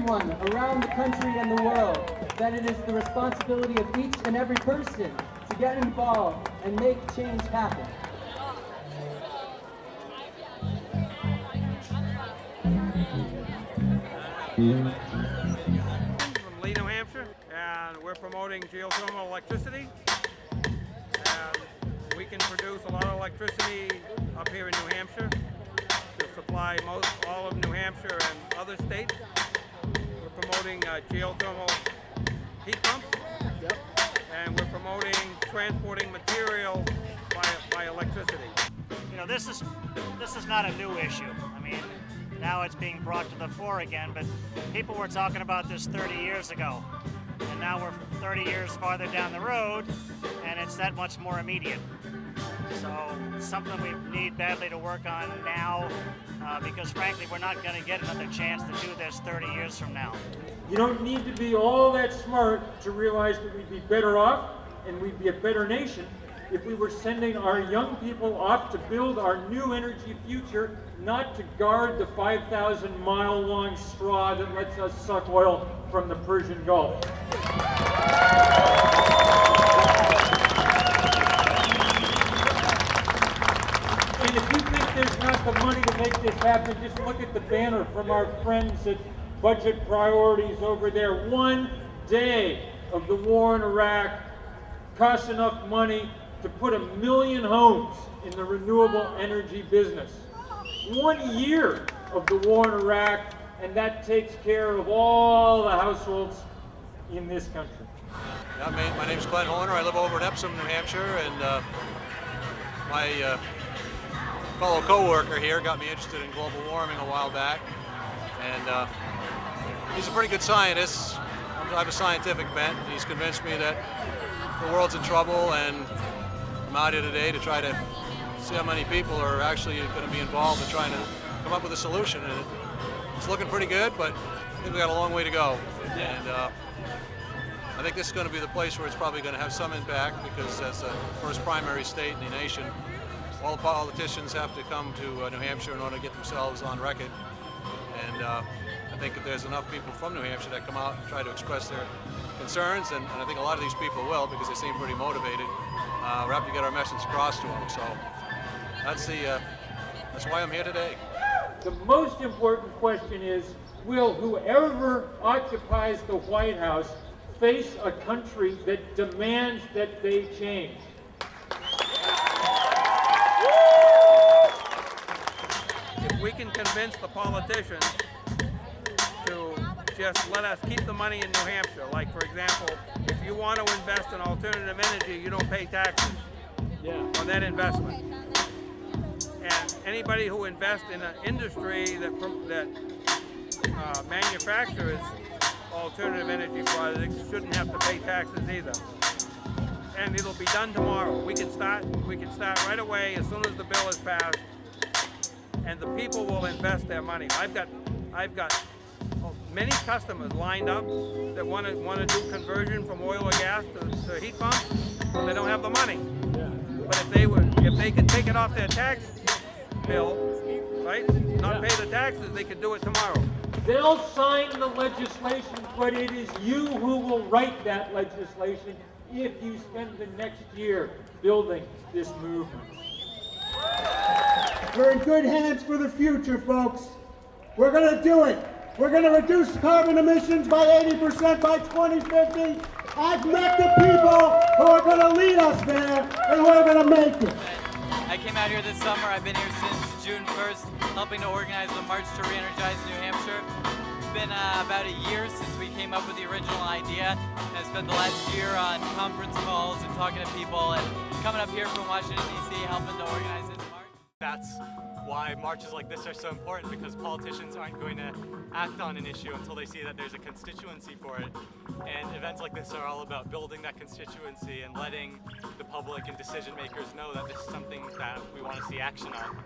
everyone around the country and the world that it is the responsibility of each and every person to get involved and make change happen. From Lee, New Hampshire, and we're promoting geothermal electricity. And we can produce a lot of electricity up here in New Hampshire to supply all of New Hampshire and other states. We're promoting geothermal heat pumps, and we're promoting transporting material by electricity. You know, this is not a new issue. I mean, now it's being brought to the fore again, but people were talking about this 30 years ago. And now we're 30 years farther down the road, and it's that much more immediate. So it's something we need badly to work on now, because frankly, we're not going to get another chance to do this 30 years from now. You don't need to be all that smart to realize that we'd be better off and we'd be a better nation if we were sending our young people off to build our new energy future, not to guard the 5,000-mile-long straw that lets us suck oil from the Persian Gulf. And if you think there's not the money to make this happen, just look at the banner from our friends at Budget Priorities over there. 1 day of the war in Iraq costs enough money to put 1 million homes in the renewable energy business. 1 year of the war in Iraq, and that takes care of all the households in this country. Yeah, my name's Glenn Horner. I live over in Epsom, New Hampshire, and my fellow co-worker here got me interested in global warming a while back, and he's a pretty good scientist. I have a scientific bent. He's convinced me that the world's in trouble, and I'm out here today to try to see how many people are actually going to be involved in trying to come up with a solution. And it's looking pretty good, but I think we got a long way to go. And I think this is going to be the place where it's probably going to have some impact, because as the first primary state in the nation, all the politicians have to come to New Hampshire in order to get themselves on record. And I think if there's enough people from New Hampshire that come out and try to express their concerns, and I think a lot of these people will, because they seem pretty motivated, we'll have to get our message across to them. So that's why I'm here today. The most important question is, will whoever occupies the White House face a country that demands that they change? If we can convince the politicians to just let us keep the money in New Hampshire, like for example, if you want to invest in alternative energy, you don't pay taxes on that investment. And anybody who invests in an industry that manufactures alternative energy products shouldn't have to pay taxes either. And it'll be done tomorrow. We can start right away as soon as the bill is passed, and the people will invest their money. I've got many customers lined up that want to do conversion from oil or gas to heat pumps, but they don't have the money. But if they could take it off their tax bill, right, not pay the taxes, they could do it tomorrow. They'll sign the legislation, but it is you who will write that legislation if you spend the next year building this movement. We're in good hands for the future, folks. We're going to do it. We're going to reduce carbon emissions by 80% by 2050. I've met the people who are going to lead us there, and we're going to make it. I came out here this summer. I've been here since June 1st, helping to organize the March to ReEnergize New Hampshire. It's been about a year since we came up with the original idea, and I spent the last year on conference calls and talking to people, and coming up here from Washington, D.C., helping to organize this march. That's why marches like this are so important, because politicians aren't going to act on an issue until they see that there's a constituency for it. And events like this are all about building that constituency and letting the public and decision makers know that this is something that we want to see action on.